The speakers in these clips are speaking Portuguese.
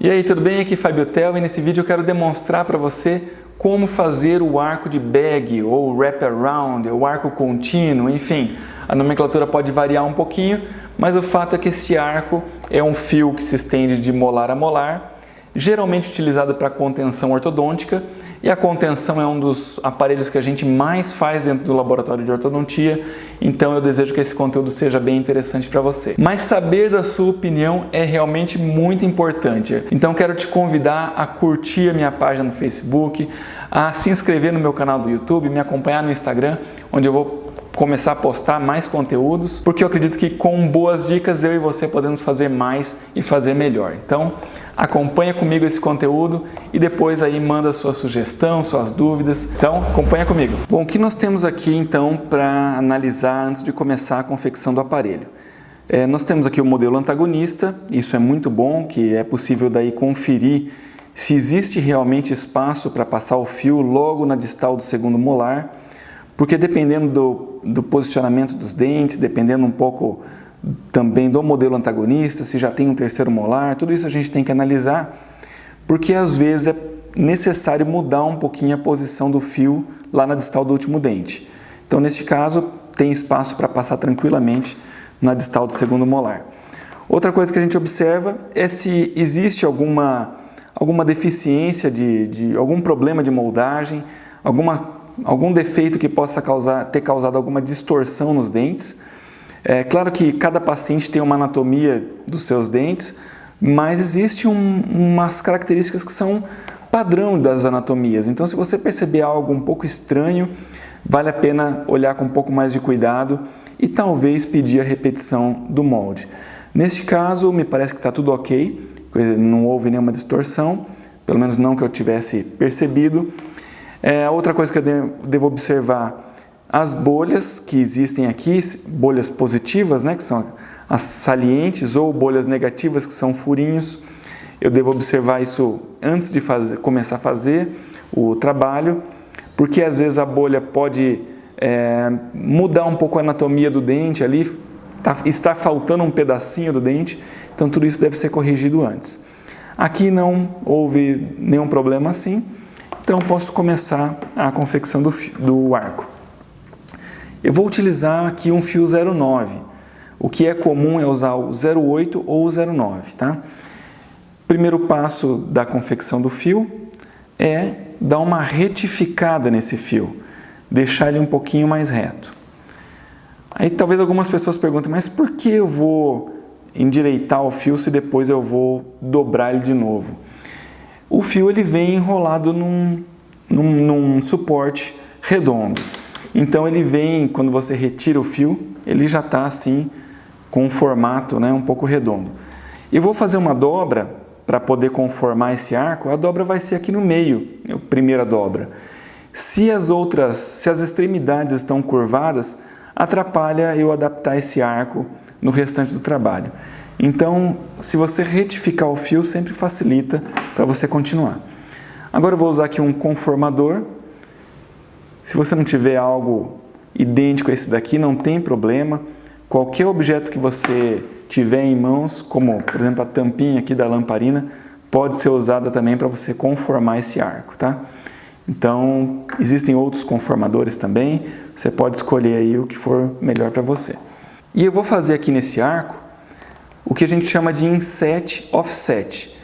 E aí, tudo bem? Aqui é Fábio Tel e nesse vídeo eu quero demonstrar para você como fazer o arco de bag ou wraparound, ou arco contínuo, enfim. A nomenclatura pode variar um pouquinho, mas o fato é que esse arco é um fio que se estende de molar a molar, geralmente utilizado para contenção ortodôntica, e a contenção é um dos aparelhos que a gente mais faz dentro do laboratório de ortodontia, então eu desejo que esse conteúdo seja bem interessante para você. Mas saber da sua opinião é realmente muito importante, então quero te convidar a curtir a minha página no Facebook, a se inscrever no meu canal do YouTube, me acompanhar no Instagram, onde eu vou começar a postar mais conteúdos, porque eu acredito que com boas dicas eu e você podemos fazer mais e fazer melhor. Então, acompanha comigo esse conteúdo e depois aí manda sua sugestão, suas dúvidas. Então, acompanha comigo. Bom, o que nós temos aqui então para analisar antes de começar a confecção do aparelho? Nós temos aqui o modelo antagonista, isso é muito bom, que é possível daí conferir se existe realmente espaço para passar o fio logo na distal do segundo molar, porque dependendo do posicionamento dos dentes, dependendo um pouco também do modelo antagonista, se já tem um terceiro molar, tudo isso a gente tem que analisar, porque às vezes é necessário mudar um pouquinho a posição do fio lá na distal do último dente. Então, nesse caso, tem espaço para passar tranquilamente na distal do segundo molar. Outra coisa que a gente observa é se existe alguma deficiência de algum problema de moldagem, algum defeito que possa ter causado alguma distorção nos dentes. É claro que cada paciente tem uma anatomia dos seus dentes, mas existe umas características que são padrão das anatomias. Então, se você perceber algo um pouco estranho, vale a pena olhar com um pouco mais de cuidado e talvez pedir a repetição do molde. Neste caso, me parece que está tudo ok, não houve nenhuma distorção, pelo menos não que eu tivesse percebido. Outra coisa que eu devo observar, as bolhas que existem aqui, bolhas positivas, né, que são as salientes, ou bolhas negativas, que são furinhos. Eu devo observar isso antes de começar a fazer o trabalho, porque às vezes a bolha pode mudar um pouco a anatomia do dente ali, está faltando um pedacinho do dente, então tudo isso deve ser corrigido antes. Aqui não houve nenhum problema assim, então posso começar a confecção do arco. Eu vou utilizar aqui um fio 09. O que é comum é usar o 08 ou o 09, tá? Primeiro passo da confecção do fio é dar uma retificada nesse fio, deixar ele um pouquinho mais reto. Aí talvez algumas pessoas perguntem, mas por que eu vou endireitar o fio se depois eu vou dobrar ele de novo? O fio ele vem enrolado num suporte redondo. Então ele vem, quando você retira o fio, ele já está assim, com um formato, né, um pouco redondo. Eu vou fazer uma dobra para poder conformar esse arco, a dobra vai ser aqui no meio, a primeira dobra. Se as extremidades estão curvadas, atrapalha eu adaptar esse arco no restante do trabalho. Então, se você retificar o fio, sempre facilita para você continuar. Agora eu vou usar aqui um conformador. Se você não tiver algo idêntico a esse daqui, não tem problema. Qualquer objeto que você tiver em mãos, como por exemplo a tampinha aqui da lamparina, pode ser usada também para você conformar esse arco, tá? Então, existem outros conformadores também, você pode escolher aí o que for melhor para você. E eu vou fazer aqui nesse arco o que a gente chama de inset offset,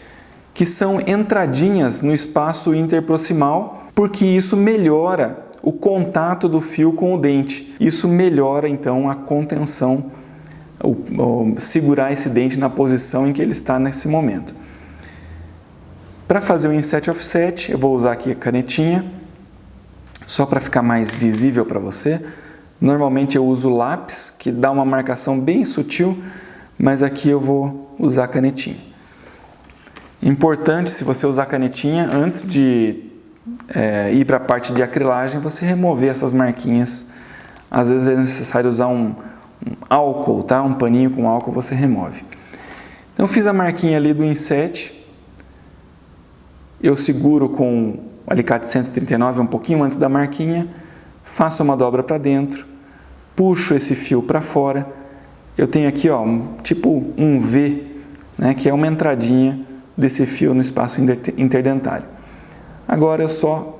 que são entradinhas no espaço interproximal, porque isso melhora o contato do fio com o dente. Isso melhora então a contenção, segurar esse dente na posição em que ele está nesse momento. Para fazer o inset offset, eu vou usar aqui a canetinha, só para ficar mais visível para você. Normalmente eu uso lápis, que dá uma marcação bem sutil, mas aqui eu vou usar a canetinha. Importante, se você usar a canetinha, antes de ir para a parte de acrilagem, você remover essas marquinhas. Às vezes é necessário usar um álcool, tá? Um paninho com álcool você remove. Então eu fiz a marquinha ali do inset, eu seguro com o alicate 139 um pouquinho antes da marquinha, faço uma dobra para dentro, puxo esse fio para fora. Eu tenho aqui tipo um V, né, que é uma entradinha desse fio no espaço interdentário. Agora eu só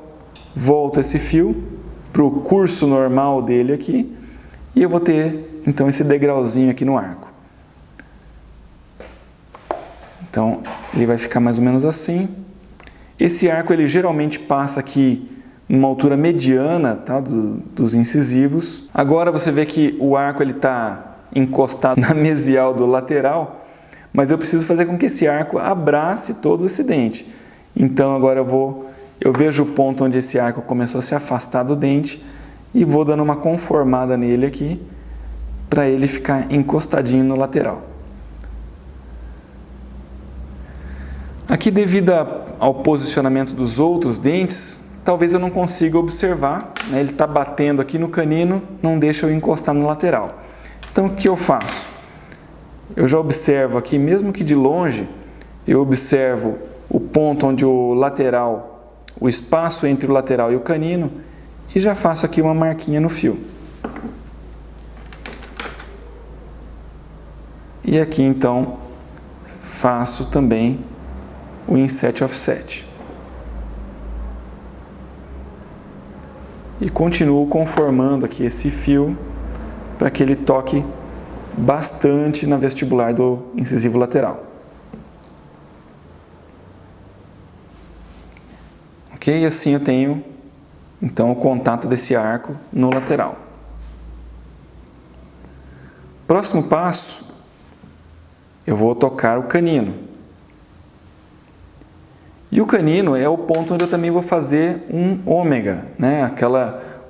volto esse fio para o curso normal dele aqui e eu vou ter então esse degrauzinho aqui no arco. Então ele vai ficar mais ou menos assim. Esse arco ele geralmente passa aqui numa altura mediana, tá, dos incisivos. Agora você vê que o arco está encostado na mesial do lateral, mas eu preciso fazer com que esse arco abrace todo esse dente. Então agora eu vejo o ponto onde esse arco começou a se afastar do dente e vou dando uma conformada nele aqui para ele ficar encostadinho no lateral. Aqui, devido ao posicionamento dos outros dentes, talvez eu não consiga observar, né? Ele está batendo aqui no canino, não deixa eu encostar no lateral. Então o que eu faço? Eu já observo aqui, mesmo que de longe, eu observo o ponto onde o lateral, o espaço entre o lateral e o canino, e já faço aqui uma marquinha no fio. E aqui então faço também o inset offset. E continuo conformando aqui esse fio para que ele toque bastante na vestibular do incisivo lateral. Ok? E assim eu tenho então o contato desse arco no lateral. Próximo passo, eu vou tocar o canino. E o canino é o ponto onde eu também vou fazer um ômega, né?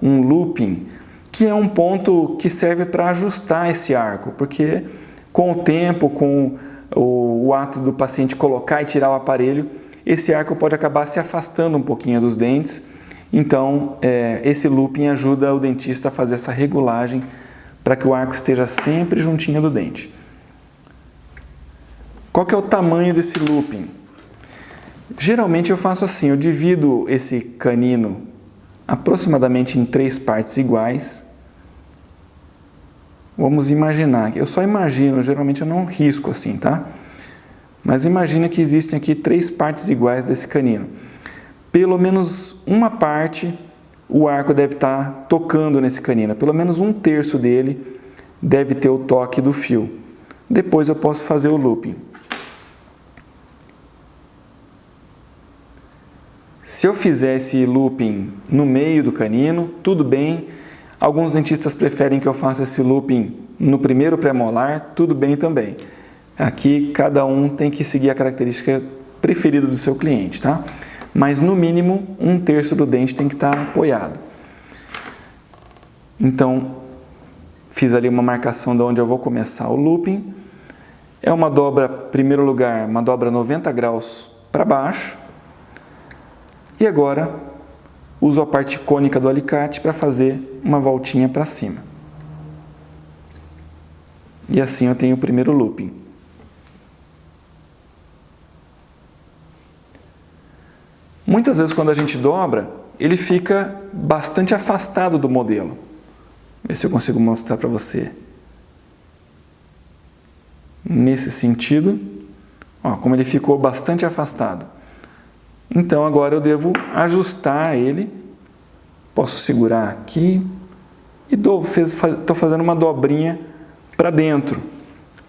Um looping, que é um ponto que serve para ajustar esse arco, porque com o tempo, com o ato do paciente colocar e tirar o aparelho, esse arco pode acabar se afastando um pouquinho dos dentes. Então, esse looping ajuda o dentista a fazer essa regulagem para que o arco esteja sempre juntinho do dente. Qual que é o tamanho desse looping? Geralmente eu faço assim, eu divido esse canino aproximadamente em 3 partes iguais. Vamos imaginar, eu só imagino, geralmente eu não risco assim, tá? Mas imagina que existem aqui 3 partes iguais desse canino. Pelo menos uma parte o arco deve estar tocando nesse canino, pelo menos 1/3 dele deve ter o toque do fio. Depois eu posso fazer o looping. Se eu fizer esse looping no meio do canino, tudo bem. Alguns dentistas preferem que eu faça esse looping no primeiro pré-molar, tudo bem também. Aqui cada um tem que seguir a característica preferida do seu cliente, tá? Mas no mínimo 1/3 do dente tem que estar apoiado. Então, fiz ali uma marcação de onde eu vou começar o looping. É uma dobra, em primeiro lugar, uma dobra 90 graus para baixo. E agora, uso a parte cônica do alicate para fazer uma voltinha para cima. E assim eu tenho o primeiro looping. Muitas vezes quando a gente dobra, ele fica bastante afastado do modelo. Vê se eu consigo mostrar para você. Nesse sentido, ó, como ele ficou bastante afastado. Então agora eu devo ajustar ele, posso segurar aqui e estou fazendo uma dobrinha para dentro,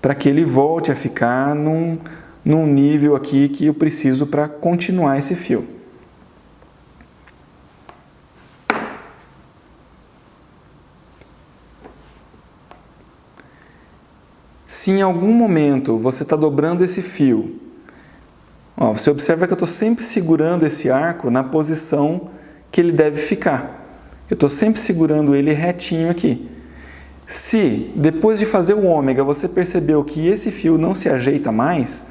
para que ele volte a ficar num nível aqui que eu preciso para continuar esse fio. Se em algum momento você está dobrando esse fio, ó, você observa que eu estou sempre segurando esse arco na posição que ele deve ficar. Eu estou sempre segurando ele retinho aqui. Se depois de fazer o ômega você percebeu que esse fio não se ajeita mais,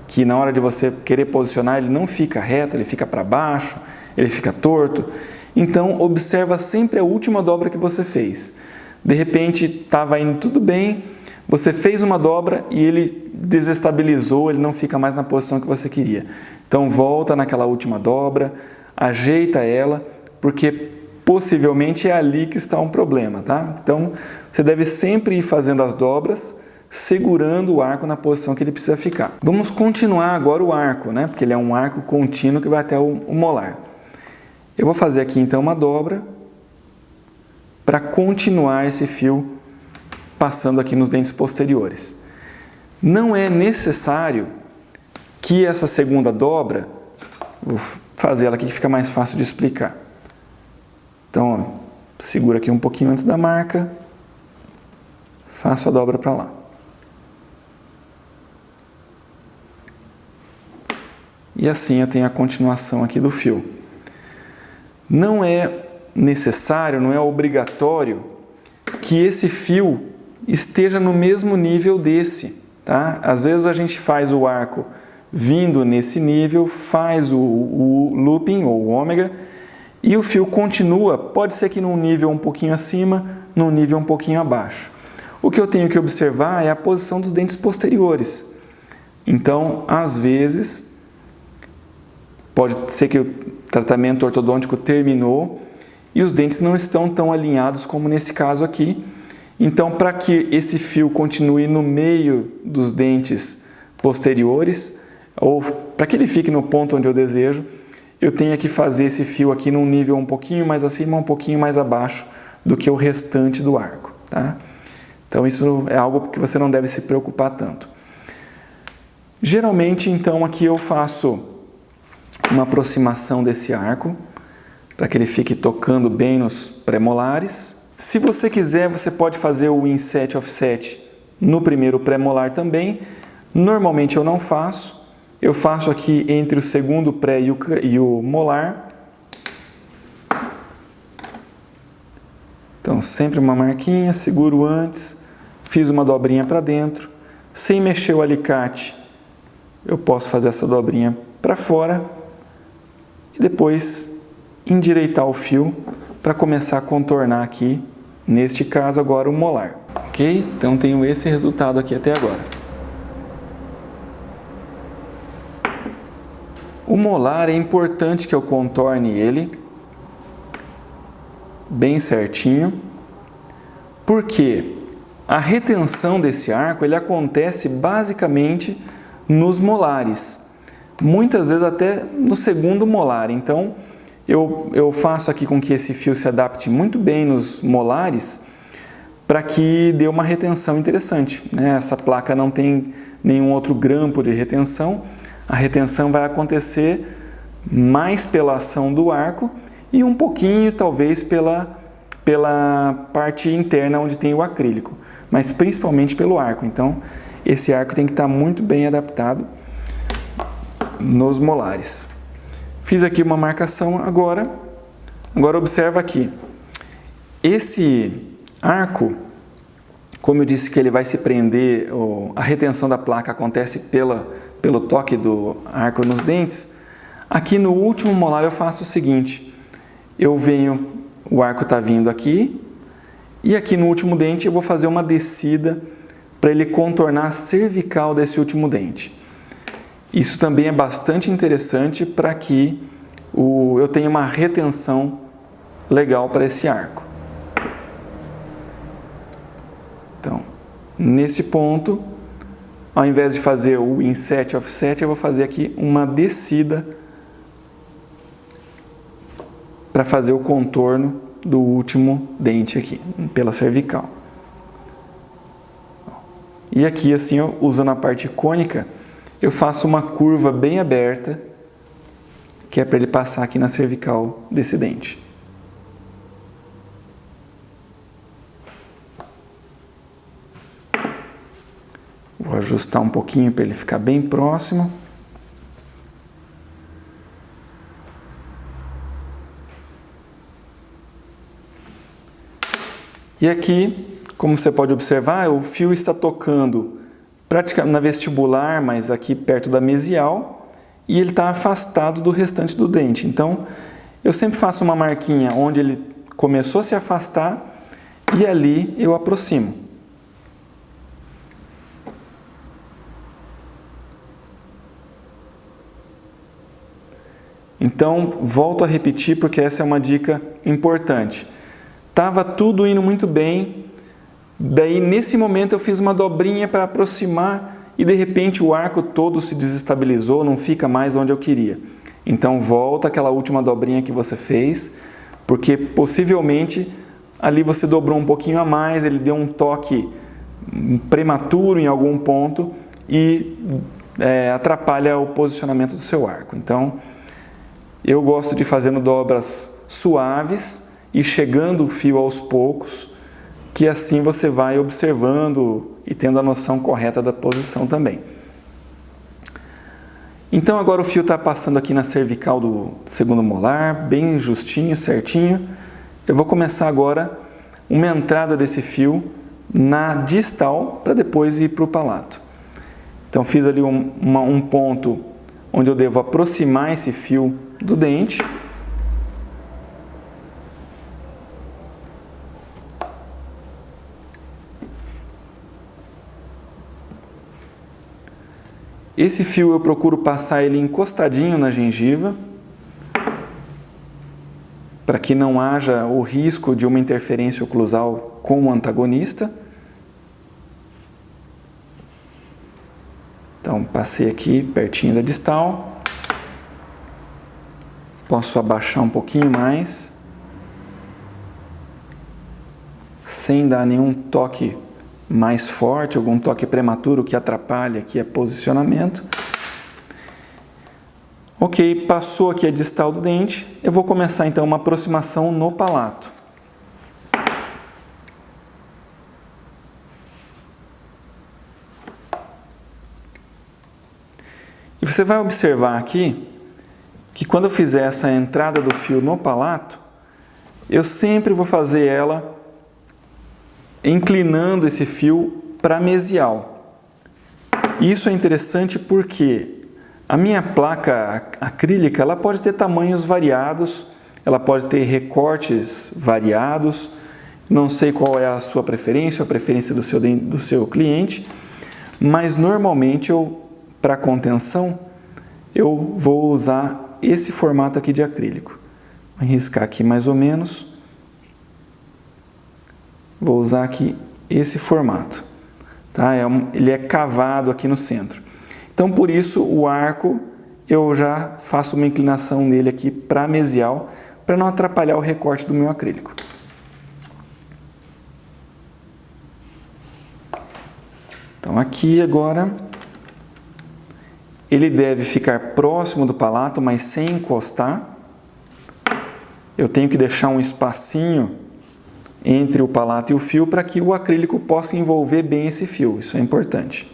que na hora de você querer posicionar ele não fica reto, ele fica para baixo, ele fica torto, então observa sempre a última dobra que você fez. De repente estava indo tudo bem, você fez uma dobra e ele desestabilizou, ele não fica mais na posição que você queria. Então volta naquela última dobra, ajeita ela, porque possivelmente é ali que está um problema, tá? Então você deve sempre ir fazendo as dobras, segurando o arco na posição que ele precisa ficar. Vamos continuar agora o arco, né? Porque ele é um arco contínuo que vai até o molar. Eu vou fazer aqui então uma dobra para continuar esse fio passando aqui nos dentes posteriores. Não é necessário que essa segunda dobra, vou fazer ela aqui que fica mais fácil de explicar. Então, ó, segura aqui um pouquinho antes da marca, faço a dobra para lá. E assim eu tenho a continuação aqui do fio. Não é necessário, não é obrigatório que esse fio esteja no mesmo nível desse, tá? Às vezes a gente faz o arco vindo nesse nível, faz o looping ou o ômega e o fio continua, pode ser que num nível um pouquinho acima, num nível um pouquinho abaixo. O que eu tenho que observar é a posição dos dentes posteriores. Então, às vezes, pode ser que o tratamento ortodôntico terminou e os dentes não estão tão alinhados como nesse caso aqui. Então, para que esse fio continue no meio dos dentes posteriores, ou para que ele fique no ponto onde eu desejo, eu tenho que fazer esse fio aqui num nível um pouquinho mais acima, um pouquinho mais abaixo do que o restante do arco, tá? Então, isso é algo que você não deve se preocupar tanto. Geralmente, então, aqui eu faço uma aproximação desse arco, para que ele fique tocando bem nos pré-molares. Se você quiser, você pode fazer o inset offset no primeiro pré-molar também. Normalmente eu não faço. Eu faço aqui entre o segundo pré e o molar. Então, sempre uma marquinha, seguro antes, fiz uma dobrinha para dentro. Sem mexer o alicate, eu posso fazer essa dobrinha para fora e depois endireitar o fio para começar a contornar aqui, neste caso agora o molar, ok? Então tenho esse resultado aqui até agora. O molar é importante que eu contorne ele bem certinho, porque a retenção desse arco ele acontece basicamente nos molares, muitas vezes até no segundo molar. Então eu faço aqui com que esse fio se adapte muito bem nos molares para que dê uma retenção interessante, né? Essa placa não tem nenhum outro grampo de retenção, a retenção vai acontecer mais pela ação do arco e um pouquinho talvez pela parte interna onde tem o acrílico, mas principalmente pelo arco. Então esse arco tem que estar muito bem adaptado nos molares. Fiz aqui uma marcação agora observa aqui, esse arco, como eu disse que ele vai se prender, a retenção da placa acontece pelo toque do arco nos dentes, aqui no último molar eu faço o seguinte, o arco está vindo aqui, e aqui no último dente eu vou fazer uma descida para ele contornar a cervical desse último dente. Isso também é bastante interessante para que eu tenha uma retenção legal para esse arco. Então, nesse ponto, ao invés de fazer o inset offset, eu vou fazer aqui uma descida para fazer o contorno do último dente aqui, pela cervical. E aqui, assim, usando a parte cônica, eu faço uma curva bem aberta, que é para ele passar aqui na cervical desse dente. Vou ajustar um pouquinho para ele ficar bem próximo. E aqui, como você pode observar, o fio está tocando praticamente na vestibular, mas aqui perto da mesial, e ele está afastado do restante do dente. Então, eu sempre faço uma marquinha onde ele começou a se afastar e ali eu aproximo. Então, volto a repetir porque essa é uma dica importante. Estava tudo indo muito bem, Daí, nesse momento, eu fiz uma dobrinha para aproximar e, de repente, o arco todo se desestabilizou, não fica mais onde eu queria. Então, volta aquela última dobrinha que você fez, porque possivelmente ali você dobrou um pouquinho a mais, ele deu um toque prematuro em algum ponto e atrapalha o posicionamento do seu arco. Então, eu gosto de fazendo dobras suaves e chegando o fio aos poucos, que assim você vai observando e tendo a noção correta da posição também. Então agora o fio está passando aqui na cervical do segundo molar, bem justinho, certinho. Eu vou começar agora uma entrada desse fio na distal para depois ir para o palato. Então fiz ali um ponto onde eu devo aproximar esse fio do dente. Esse fio eu procuro passar ele encostadinho na gengiva, para que não haja o risco de uma interferência oclusal com o antagonista. Então, passei aqui pertinho da distal. Posso abaixar um pouquinho mais, sem dar nenhum toque mais forte, algum toque prematuro que atrapalhe aqui o posicionamento. Ok, passou aqui a distal do dente, eu vou começar então uma aproximação no palato. E você vai observar aqui que quando eu fizer essa entrada do fio no palato, eu sempre vou fazer ela inclinando esse fio para mesial. Isso é interessante porque a minha placa acrílica ela pode ter tamanhos variados, ela pode ter recortes variados, não sei qual é a sua preferência, a preferência do seu cliente, mas normalmente para contenção eu vou usar esse formato aqui de acrílico. Vou riscar aqui mais ou menos. Vou usar aqui esse formato, tá? Ele é cavado aqui no centro. Então, por isso, o arco, eu já faço uma inclinação nele aqui para mesial, para não atrapalhar o recorte do meu acrílico. Então, aqui agora, ele deve ficar próximo do palato, mas sem encostar. Eu tenho que deixar um espacinho entre o palato e o fio para que o acrílico possa envolver bem esse fio. Isso é importante.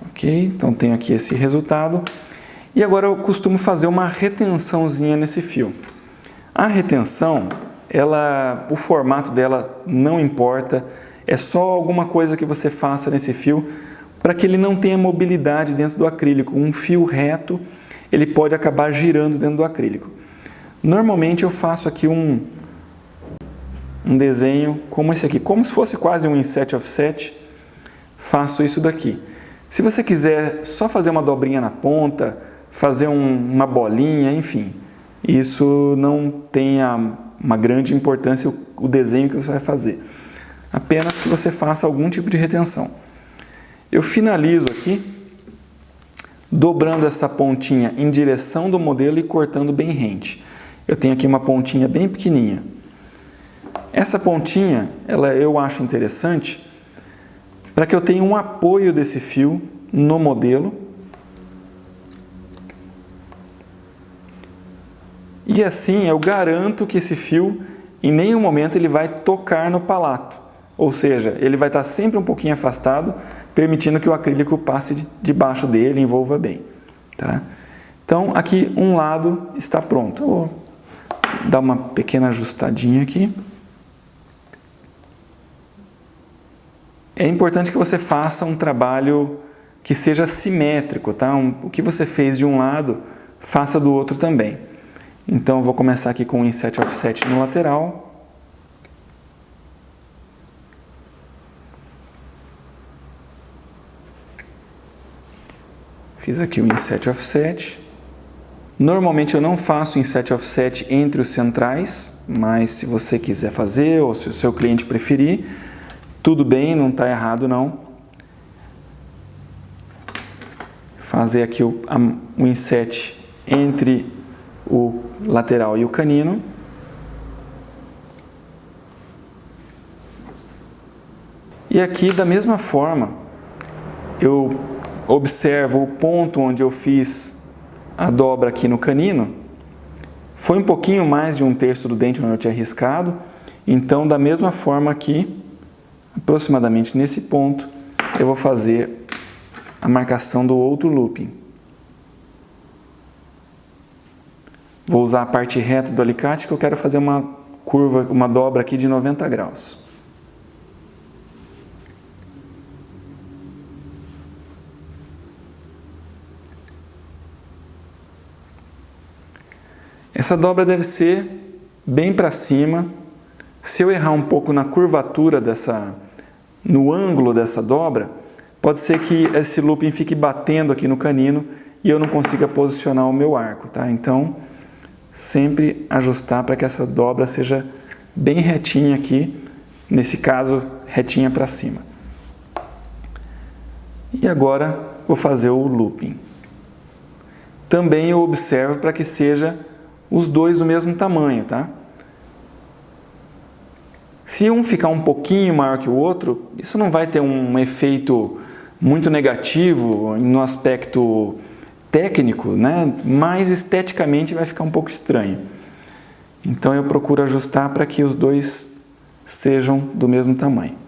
Ok, então tenho aqui esse resultado. E agora eu costumo fazer uma retençãozinha nesse fio. A retenção, o formato dela não importa, é só alguma coisa que você faça nesse fio para que ele não tenha mobilidade dentro do acrílico. Um fio reto, ele pode acabar girando dentro do acrílico. Normalmente eu faço aqui um desenho como esse aqui, como se fosse quase um inset offset, faço isso daqui. Se você quiser só fazer uma dobrinha na ponta, fazer uma bolinha, enfim, isso não tem uma grande importância o desenho que você vai fazer. Apenas que você faça algum tipo de retenção. Eu finalizo aqui, dobrando essa pontinha em direção do modelo e cortando bem rente. Eu tenho aqui uma pontinha bem pequenininha. Essa pontinha, eu acho interessante para que eu tenha um apoio desse fio no modelo. E assim eu garanto que esse fio, em nenhum momento, ele vai tocar no palato. Ou seja, ele vai estar sempre um pouquinho afastado, permitindo que o acrílico passe debaixo dele e envolva bem. Tá? Então, aqui um lado está pronto. Eu vou dar uma pequena ajustadinha aqui. É importante que você faça um trabalho que seja simétrico, tá? O que você fez de um lado, faça do outro também. Então, eu vou começar aqui com um inset offset no lateral. Fiz aqui o inset offset. Normalmente eu não faço inset offset entre os centrais, mas se você quiser fazer ou se o seu cliente preferir, tudo bem, não está errado não. Fazer aqui o inset entre o lateral e o canino. E aqui da mesma forma, eu observo o ponto onde eu fiz a dobra aqui no canino, foi um pouquinho mais de 1/3 do dente onde eu tinha riscado, então da mesma forma aqui, aproximadamente nesse ponto, eu vou fazer a marcação do outro looping. Vou usar a parte reta do alicate que eu quero fazer uma curva, uma dobra aqui de 90 graus. Essa dobra deve ser bem para cima. Se eu errar um pouco na curvatura no ângulo dessa dobra, pode ser que esse looping fique batendo aqui no canino e eu não consiga posicionar o meu arco, tá? Então, sempre ajustar para que essa dobra seja bem retinha aqui, nesse caso, retinha para cima. E agora, vou fazer o looping. Também eu observo para que seja os dois do mesmo tamanho, tá? Se um ficar um pouquinho maior que o outro, isso não vai ter um efeito muito negativo no aspecto técnico, né? Mas esteticamente vai ficar um pouco estranho. Então eu procuro ajustar para que os dois sejam do mesmo tamanho.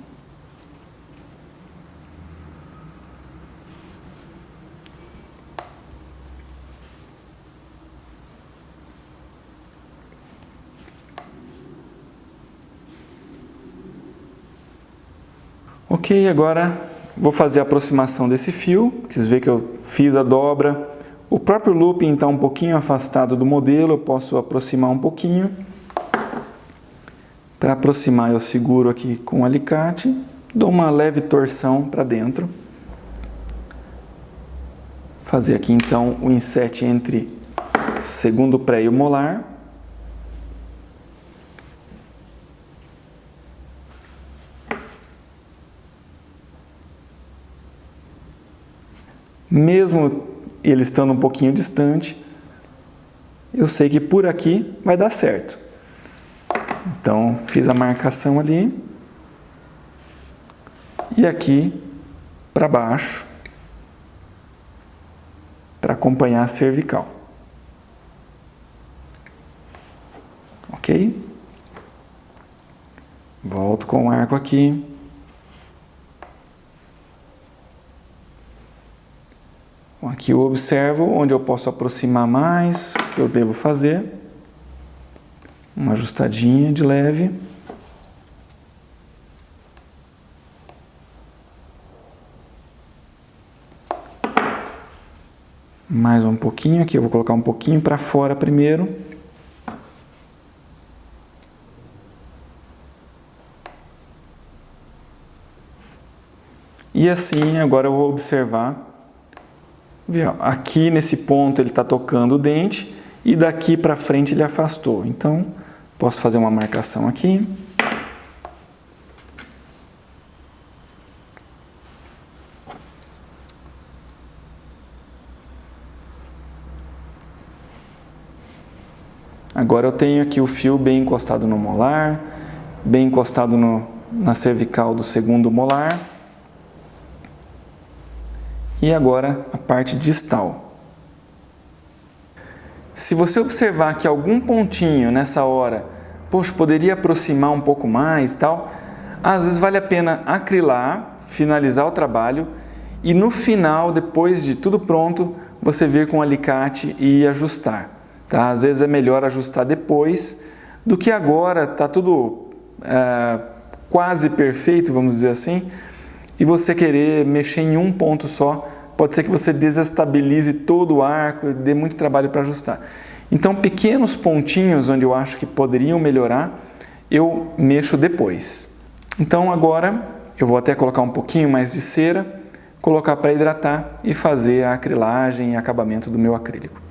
Ok, agora vou fazer a aproximação desse fio. Vocês veem que eu fiz a dobra. O próprio looping está um pouquinho afastado do modelo, eu posso aproximar um pouquinho. Para aproximar eu seguro aqui com o alicate, dou uma leve torção para dentro. Fazer aqui então o inset entre o segundo pré e o molar. Mesmo ele estando um pouquinho distante, eu sei que por aqui vai dar certo. Então, fiz a marcação ali. E aqui para baixo, para acompanhar a cervical. Ok? Volto com o arco aqui. Aqui eu observo onde eu posso aproximar mais, o que eu devo fazer. Uma ajustadinha de leve. Mais um pouquinho aqui, eu vou colocar um pouquinho para fora primeiro. E assim, agora eu vou observar. Aqui nesse ponto ele está tocando o dente e daqui para frente ele afastou. Então, posso fazer uma marcação aqui. Agora eu tenho aqui o fio bem encostado no molar, bem encostado na cervical do segundo molar. E agora a parte distal. Se você observar que algum pontinho nessa hora, poxa, poderia aproximar um pouco mais e tal, às vezes vale a pena acrilar, finalizar o trabalho e no final, depois de tudo pronto, você vir com o alicate e ajustar. Tá? Às vezes é melhor ajustar depois do que agora, tá tudo quase perfeito, vamos dizer assim, e você querer mexer em um ponto só, pode ser que você desestabilize todo o arco e dê muito trabalho para ajustar. Então, pequenos pontinhos onde eu acho que poderiam melhorar, eu mexo depois. Então, agora, eu vou até colocar um pouquinho mais de cera colocar para hidratar e fazer a acrilagem e acabamento do meu acrílico.